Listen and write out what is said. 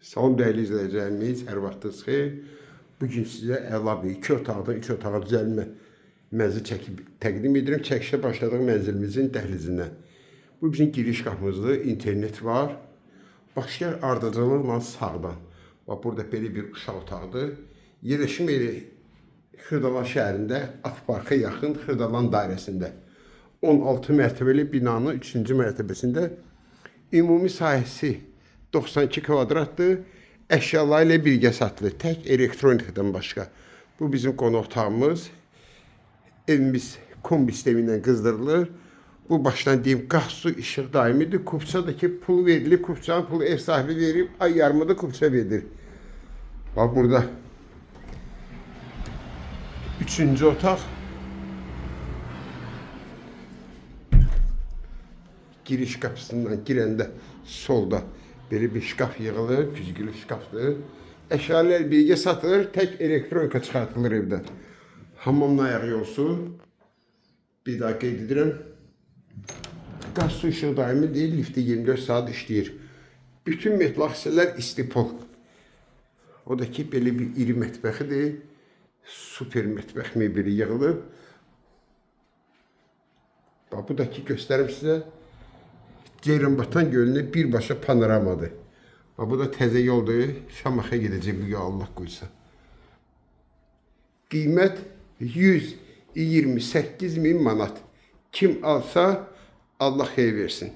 Salam değerli izleyicilerimiz, hər vaxtınız xeyir. Bugün sizə əlavə 2 otaqdan 3 otağa düzəlmə mənzil çəkib təqdim edirəm. Çəkişə başladığım mənzilimizin dəhlizindən. Bu bizim giriş qapımızdır, internet var. Başlayar ardıcılıqla sağdan. Bax, burada belə bir uşaq otağıdır. Yerləşim yeri Xırdalan şəhərində, Akparka yaxın Xırdalan dairəsində. 16 mərtəbəli binanın 3-cü mərtəbəsində ümumi sahəsi 92 kvadratdır. Əşyalar ilə birgə satılır. Tək elektronikdən başqa. Bu bizim qonaq otağımız. Evimiz kombi sistemi ilə qızdırılır. Bu baştan deyim, qaz, su, işıq daimidir. Kupçadakı pul verilir. Kupçanın pulu ev sahibi verib, ay yarımı da kupça verilir. Bak burada 3-cü otaq. Giriş qapısından girəndə solda böyle bir şkaf yığılır, güzgülü şkafdır. Əşyalar birgə satılır, tək elektronika çıxartılır evdən. Hamamın ayağı yolsu. Bir daha qeyd edirəm. Qaz, su, işıq daimi deyil, lifti 24 saat işləyir. Bütün metlaq hissələr istipol. O da ki, belə bir iri mətbəxidir. Super mətbəx mebeli yığılıb. Bu da ki, göstərim sizə. Ceyranbatan gölünə birbaşa panoramadır. Bu da təzə yoldur. Şamaxıya gedəcək bir gün Allah qoysa. Qiymət 128.000 manat. Kim alsa Allah xeyir versin.